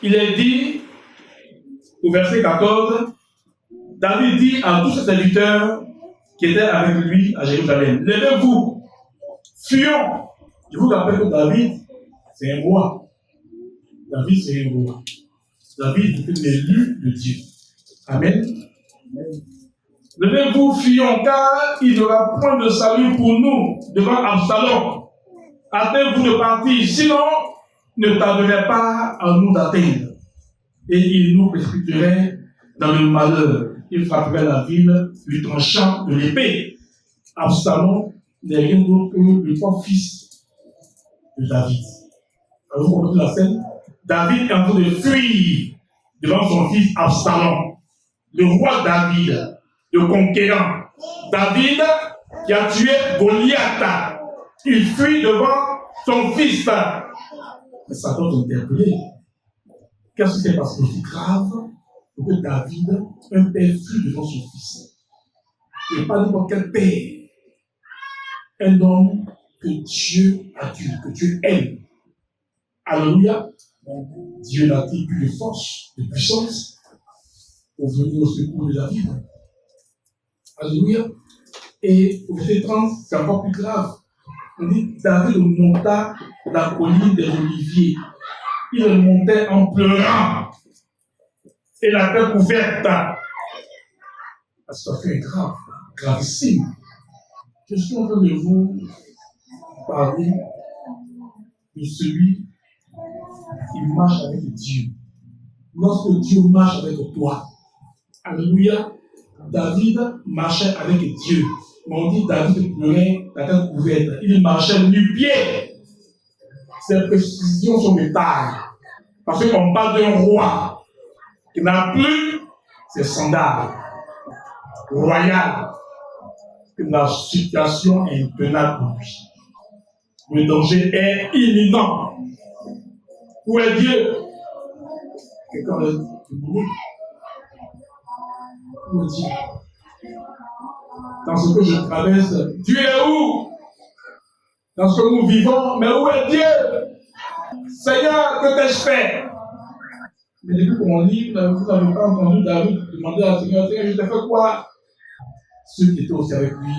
il est dit, au verset 14, David dit à tous ses serviteurs qui étaient avec lui à Jérusalem, levez-vous, fuyons. Je vous rappelle que David, c'est un roi. David, c'est un roi. David est l'élu de Dieu. Amen. Levez-vous, fuyons, car il n'y aura point de salut pour nous devant Absalom. Hâtez-vous de partir, sinon ne tarderait pas à nous d'atteindre. Et il nous précipiterait dans le malheur. Il frapperait la ville, lui tranchant de l'épée. Absalom n'est rien d'autre que le trois fils de David. Alors, vous comprenez la scène? David est en train de fuir devant son fils Absalom, le roi David, le conquérant. David qui a tué Goliath. Il fuit devant son fils. Mais Satan est interpellé. Qu'est-ce qui s'est passé aussi grave pour que David, un père, fuit devant son fils? Et pas n'importe quel père. Un homme que Dieu adule, que Dieu aime. Alléluia. Dieu n'a-t-il plus de force, de puissance pour venir au secours de David? Alléluia. Et au verset 30, c'est encore plus grave. On dit David monta la colline des Oliviers. Il montait en pleurant. Et la tête couverte. La situation est grave, gravissime. Je suis en train de vous parler de celui qui marche avec Dieu. Lorsque Dieu marche avec toi, alléluia, David marchait avec Dieu. Mais on dit David pleurait la tête couverte. Il marchait nu-pied. Ces précisions sont de taille. Parce qu'on parle d'un roi qui n'a plus ses sandales royales. La situation est intenable pour lui. Le danger est imminent. Où est Dieu? Quelqu'un est debout. Où est Dieu? Dans ce que je traverse, Dieu est où? Dans ce que nous vivons, mais où est Dieu? Seigneur, que t'ai-je fait? Mais depuis qu'on lit, vous n'avez pas entendu David demander à Seigneur, Seigneur, je t'ai fait quoi? Ceux qui étaient aussi avec lui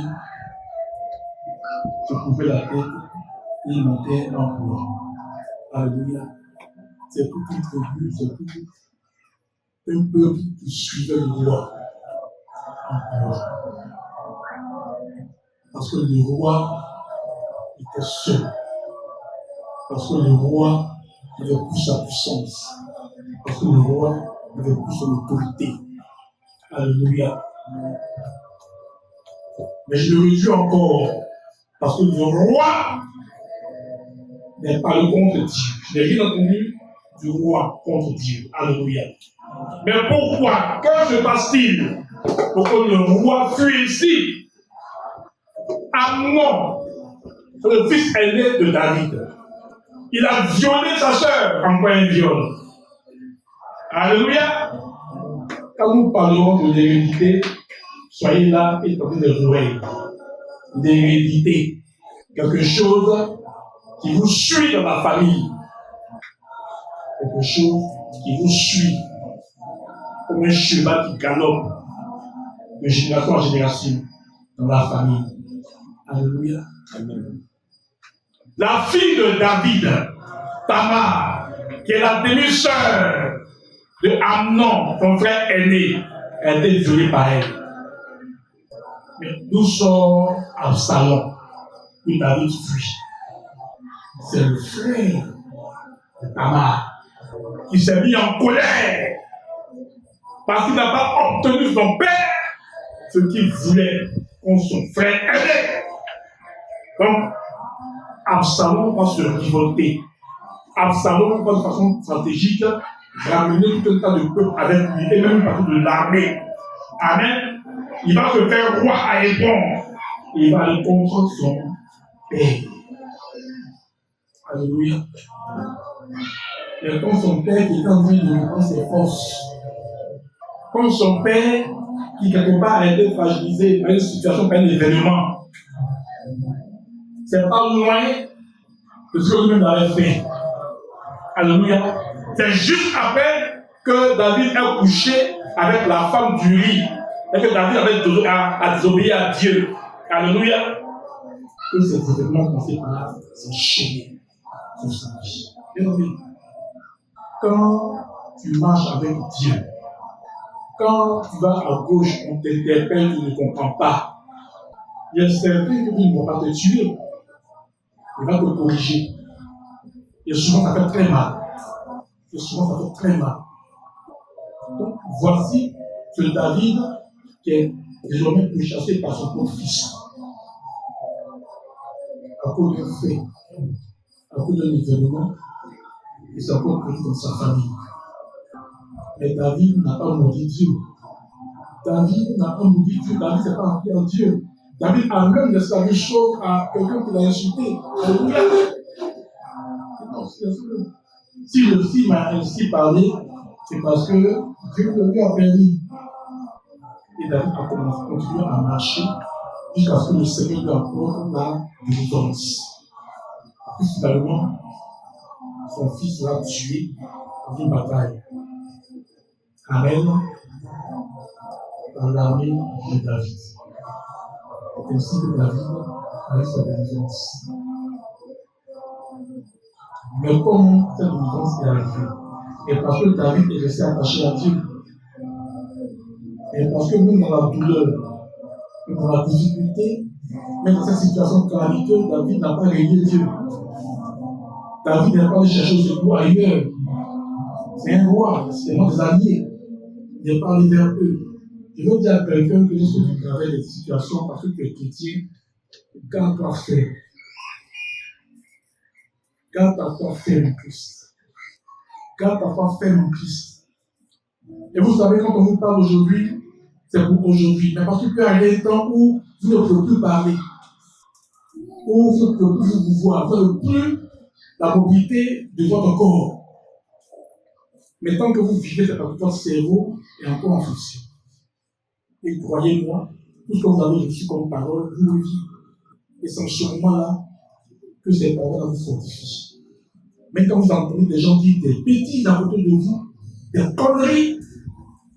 se couvaient la tête et ils montaient en pleurant. Alléluia. C'est toute une tribu, c'est tout un peuple qui suivait le roi en pleurant. Parce que le roi était seul. Parce que le roi n'avait plus sa puissance. Parce que le roi n'avait plus son autorité. Alléluia. Mais je le réjouis encore. Parce que le roi n'est pas le contre Dieu. Je n'ai rien entendu du roi contre Dieu. Alléluia. Mais pourquoi? Que se passe-t-il pour que le roi fuit ici? Amnon, c'est le fils aîné de David. Il a violé sa sœur en point de viol. Alléluia. Quand nous parlerons de l'hérédité, soyez là et tendez les oreilles. L'hérédité, quelque chose qui vous suit dans la famille. Quelque chose qui vous suit comme un cheval qui galope de génération en génération dans la famille. Alléluia. Amen. La fille de David, Tamar, qui est la demi-sœur de Amnon, son frère aîné, a été violée par elle. Mais d'où sort Absalom, que David fuit? C'est le frère de Tamar qui s'est mis en colère parce qu'il n'a pas obtenu de son père ce qu'il voulait contre son frère aîné. Donc, Absalom va se révolter. Absalom va de façon stratégique ramener tout un tas de peuples avec lui et même une partie de l'armée. Amen. Il va se faire roi à Hébron. Il va aller contre son père. Alléluia. Et comme son père qui est en train de reprendre ses forces. Comme son père qui quelque part a été fragilisé par une situation, par un événement. C'est pas loin de ce que lui-même avait fait. Alléluia. C'est juste après que David a couché avec la femme d'Uri et que David a désobéi à Dieu. Alléluia. Que ces événements commencent par s'enchaîner sur sa vie. Bien aimé, quand tu marches avec Dieu, quand tu vas à gauche, on t'interpelle, tu ne comprends pas. Il y a certains que Dieu ne va pas te tuer. Il va te corriger. Et souvent, ça fait très mal. Donc, voici ce David qui est désormais pourchassé par son propre fils. À cause d'un fait, à cause d'un événement, qui s'est encore produit dans sa famille. Mais David n'a pas maudit Dieu. David n'a pas maudit Dieu. David s'est pas appelé en Dieu. David a même laissé la même chose à quelqu'un qui l'a insulté. Alléluia. Si le fils m'a ainsi parlé, c'est parce que Dieu lui a permis. Et David a continué à marcher jusqu'à ce que le Seigneur lui apporte la délivrance. Puis finalement, son fils sera tué dans une bataille. Amen. Dans l'armée de David. C'est ainsi que David a eu sa délivrance. Mais comment cette délivrance est arrivée? Et parce que David est resté attaché à Dieu. Et parce que même dans la douleur, même dans la difficulté, même dans cette situation calamiteuse, David n'a pas régné Dieu. David n'a pas allé chercher au secours ailleurs. C'est un roi, c'est vraiment des alliés. Il n'est pas allé vers eux. Je veux dire à quelqu'un que lorsque tu traverses des situations parce que tu es chrétien, garde-toi ferme. Garde-toi ferme en Christ. Garde-toi ferme en Christ. Et vous savez, quand on vous parle aujourd'hui, c'est pour aujourd'hui. Mais parce qu'il peut arriver un temps où vous ne pouvez plus parler, où vous ne pouvez plus vous voir, vous n'avez plus la mobilité de votre corps. Mais tant que vous vivez, c'est parce que votre cerveau est encore en fonction. Et croyez-moi, tout ce que vous avez reçu comme parole, vous le vivez. Et c'est en ce moment-là que ces paroles vous fortifient. Mais quand vous entendez des gens dire des bêtises à côté de vous, des conneries,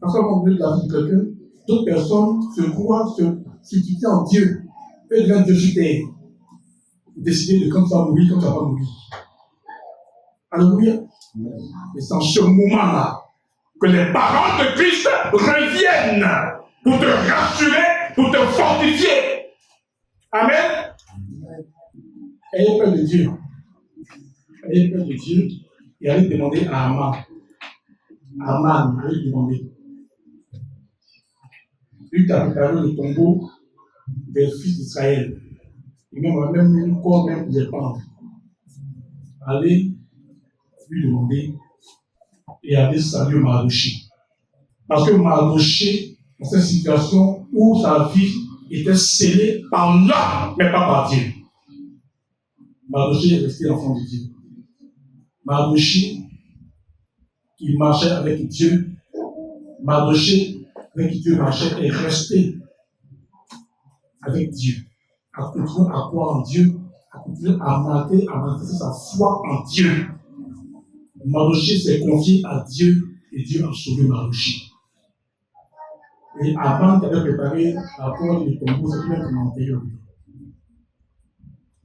parce qu'on veut la vie de quelqu'un, d'autres personnes se croient, se situent en Dieu. Eux deviennent Dieu sur terre. Vous décidez de quand ça va mourir, quand ça va mourir. Alléluia. Et c'est en ce moment-là que les paroles de Christ reviennent pour te rassurer, pour te fortifier. Amen. Ayez peur de Dieu. Ayez peur de Dieu et allez demander à Aman. Aman, allez demander. Lui qui a préparé le tombeau des fils d'Israël. Il m'a même mis une corde même pour les pendre. Allez lui demander et allez saluer Mardoché. Parce que Mardoché, dans cette situation où sa vie était scellée par l'homme, mais pas par Dieu. Mardoché est resté l'enfant de Dieu. Mardoché, qui marchait avec Dieu, Mardoché, avec qui Dieu marchait, est resté avec Dieu, à continuer à croire en Dieu, à continuer à manifester sa foi en Dieu. Mardoché s'est confié à Dieu et Dieu a sauvé Mardoché. Et avant qu'il avait préparé la porte du tombeau, c'est lui-même qui m'a enterré.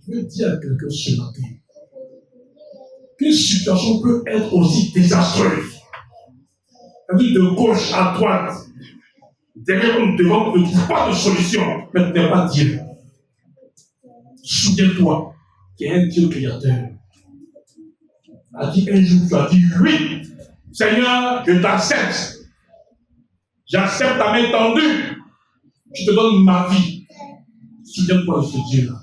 Je veux dire à quelqu'un ce matin qu'une situation peut être aussi désastreuse. C'est-à-dire de gauche à droite, derrière comme devant, tu ne trouves pas de solution, mais tu n'es pas Dieu. Souviens-toi qu'il y a un Dieu créateur. A dit un jour, tu as dit oui, Seigneur, je t'accepte. J'accepte ta main tendue. Je te donne ma vie. Souviens-toi de ce Dieu-là.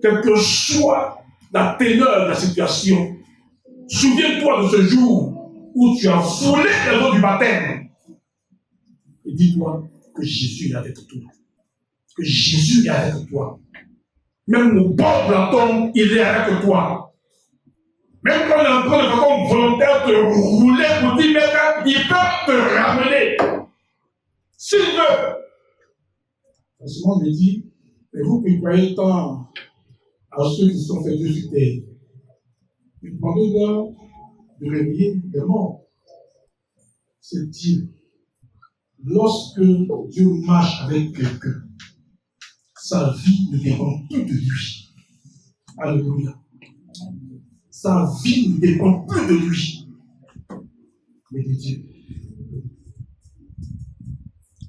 Quelle que soit la teneur de la situation, souviens-toi de ce jour où tu as foulé les eaux du baptême. Et dis-toi que Jésus est avec toi. Que Jésus est avec toi. Même au bord de la tombe, il est avec toi. Même quand il est en train de façon volontaire te rouler pour 10 mètres, il peut te ramener. S'il veut. Forcément, je dis, mais vous qui croyez tant à ceux qui sont faits Dieu sur terre, demandez-leur de réveiller les morts. C'est Dieu. Lorsque Dieu marche avec quelqu'un, sa vie ne dépend plus de lui. Alléluia. Sa vie ne dépend plus de lui, mais de Dieu.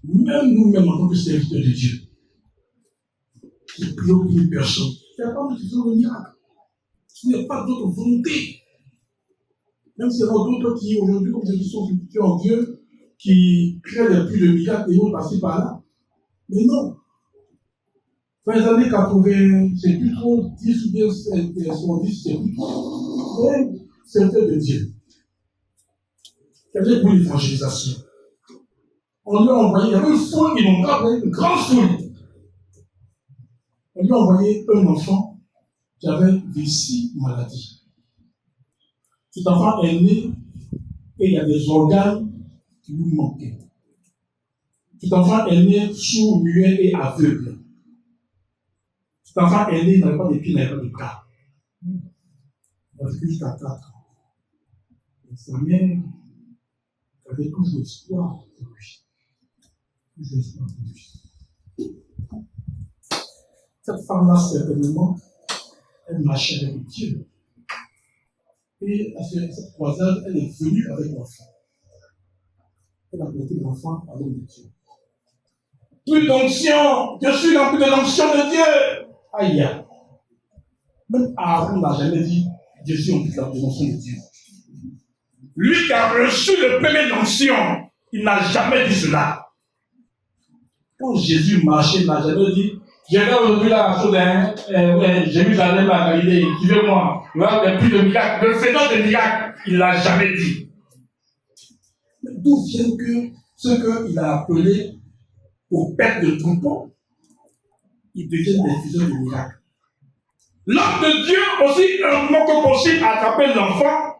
Même nous-mêmes, en tant que serviteurs de Dieu, qui prions pour une personne, il n'y a pas de faisons le miracle. Il n'y a pas d'autre volonté. Même s'il y en a d'autres qui, aujourd'hui, comme je dis, sont habitués en Dieu, qui créent les plus de miracles et vont passer par là. Mais non. Dans les années 80, c'est plus trop 10 ou bien 70, c'est plus trop. Mais c'est fait de Dieu. C'est pour l'évangélisation. On lui a envoyé, il y avait une foule innombrable, une grande foule. On lui a envoyé un enfant qui avait des 6 maladies. Cet enfant est né et il y a des organes qui lui manquaient. Cet enfant est né sourd, muet et aveugle. Cet enfant est né, il n'avait pas de pieds, il n'avait pas de bras. Il a vécu jusqu'à 4 ans. Et sa mère avait toujours l'espoir pour lui. Toujours l'espoir pour lui. Cette femme-là, certainement, elle marchait avec Dieu. Et à cette croisade, elle est venue avec l'enfant. Elle a porté l'enfant à l'homme de Dieu. Plus d'onction, je suis rempli de l'onction de Dieu. Aïe. Même Aaron n'a jamais dit, je suis rempli de l'onction de Dieu. Lui qui a reçu le premier l'onction, il n'a jamais dit cela. Quand Jésus marchait, il n'a jamais dit, je vais aujourd'hui la chose, Jérusalem, la Galilée, suivez-moi. Voilà, il n'y a plus de miracles. Le faisant des miracles, il ne l'a jamais dit. Mais d'où vient ce qu'il a appelé aux bêtes de troupeau, ils deviennent des faiseurs de miracles. L'homme de Dieu, aussi humblement que possible, a attrapé l'enfant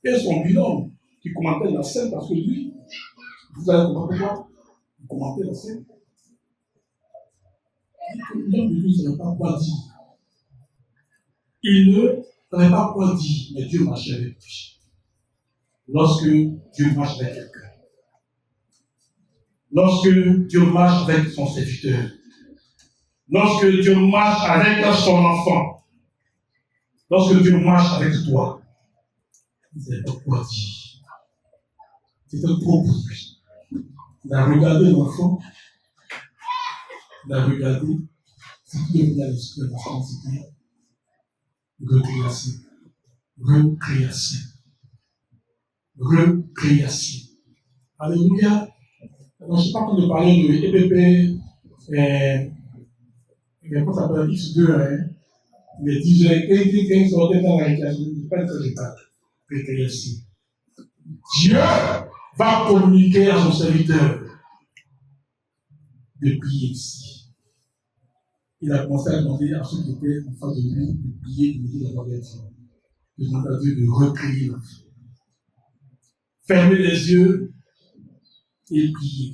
et son binôme qui commentait la scène parce que lui, vous allez comprendre pourquoi il commentait la scène. L'homme de Dieu ne savait pas quoi dire. Il ne savait pas quoi dire, mais Dieu marchait avec lui. Lorsque Dieu marche avec quelqu'un, lorsque Dieu marche avec son serviteur, lorsque Dieu marche avec son enfant, lorsque Dieu marche avec toi, il ne savait pas quoi dire. C'était trop pour lui. Il a regardé l'enfant, il a regardé, c'est tout devenu à l'esprit de l'enfant, c'était recréation. Recréation. Recréation. Alléluia. Alors, je ne sais pas quand de parler de EPP, comment ça s'appelle X2, hein, les 10 heures, 15 sortaient dans la récréation. Je ne sais pas de quoi je parle. Récréation. Dieu va communiquer à son serviteur de prier ici. Il a commencé à demander à ceux qui étaient en face de lui de prier, de dire la gloire de Dieu. De demander à Dieu de recréer l'enfant. Fermez les yeux et prier.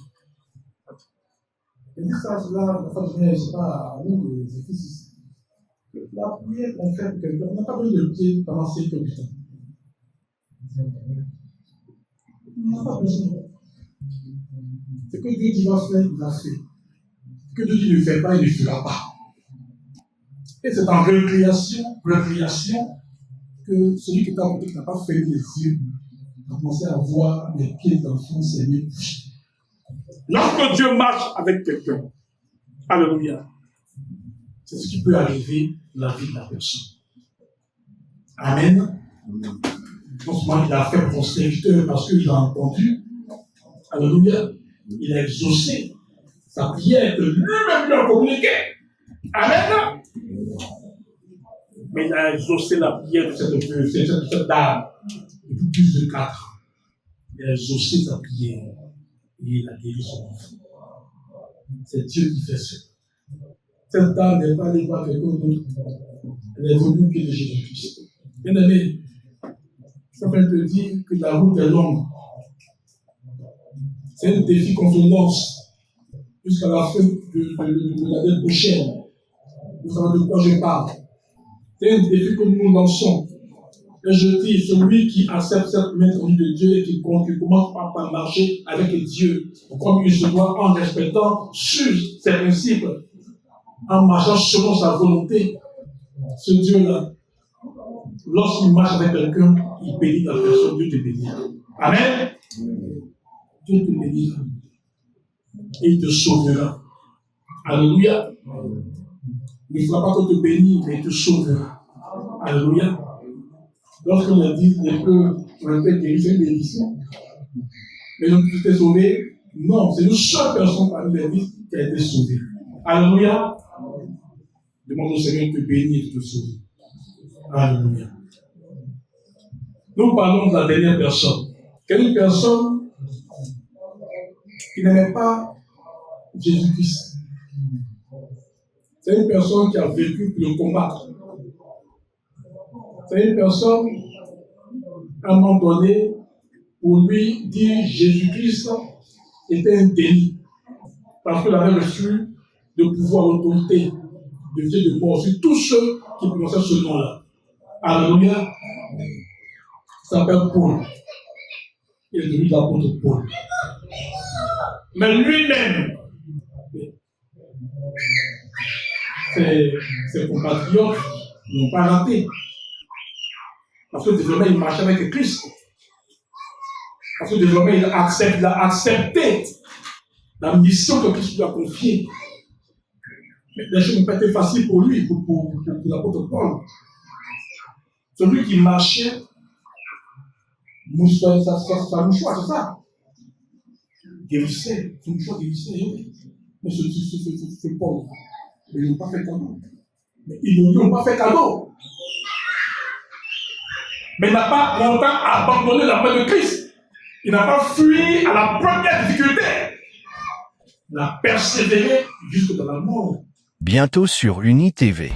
Et dire ça, cela, la femme de Dieu, c'est pas à nous de exercices. La prière qu'on fait pour quelqu'un, on n'a pas besoin de prier pendant 5 heures du temps. On n'a pas besoin. Ce que Dieu dit va faire, il va faire. Ce que Dieu dit ne fait pas, il ne fera pas. Et c'est en recréation, que celui qui est à côté, qui n'a pas fermé les yeux, a commencé à voir les pieds d'enfants s'aimer. Lorsque Dieu marche avec quelqu'un, alléluia, c'est ce qui peut arriver dans la vie de la personne. Amen. Non seulement il a fait pour son serviteur parce qu'il a entendu, alléluia, il a exaucé sa prière que lui-même lui a communiqué. Amen. Mais il a exaucé la prière de cette dame depuis plus de 4 ans. Il a exaucé sa prière et il a guéri son enfant. C'est Dieu qui fait ça. Cette dame n'est pas allée voir quelqu'un d'autre. Elle est venue au pied de Jésus-Christ. Bien aimé, ça peut te dire que la route est longue. C'est un défi qu'on se lance jusqu'à la fin de l'année prochaine. Vous savez de quoi je parle. C'est un défi que nous lançons. Et je dis, celui qui accepte cette méthode de Dieu et qui commence par marcher avec Dieu, comme il se doit en respectant sur ses principes, en marchant selon sa volonté, ce Dieu-là, lorsqu'il marche avec quelqu'un, il bénit la personne, Dieu te bénira. Amen. Dieu te bénira. Et il te sauvera. Alléluia. Il ne fera pas que te bénir, mais il te sauvera. Alléluia. Lorsqu'on a dit les peu ont été guéris, c'est une bénédiction. Mais donc tu t'es sauvé. Non, c'est une seule personne parmi les 10 qui a été sauvée. Alléluia. Demande au Seigneur de te bénir et de te sauver. Alléluia. Nous parlons de la dernière personne. Quelle est une personne qui n'aimait pas Jésus-Christ? C'est une personne qui a vécu pour le combattre. C'est une personne, à un moment donné, pour lui dire Jésus-Christ était un délit. Parce qu'il avait reçu le pouvoir, l'autorité de Dieu de mort sur tous ceux qui prononçaient ce nom-là. Alléluia. Il s'appelle Paul. Il est devenu l'apôtre Paul. Mais lui-même, ses compatriotes n'ont pas raté. Parce que désormais, il marchait avec Christ. Parce que désormais, il a accepté la mission que Christ lui a confiée. Mais les choses n'ont pas été faciles pour lui, pour l'apôtre Paul. Celui qui marchait, sa mouchoir, c'est ça. Guérissait, son mouchoir guérissait. Mais ce Paul, ils n'ont pas fait cadeau. Mais ils ne lui ont pas fait cadeau. Mais il n'a pas longtemps abandonné la main de Christ. Il n'a pas fui à la première difficulté. Il a persévéré jusque dans la mort. Bientôt sur UniTV.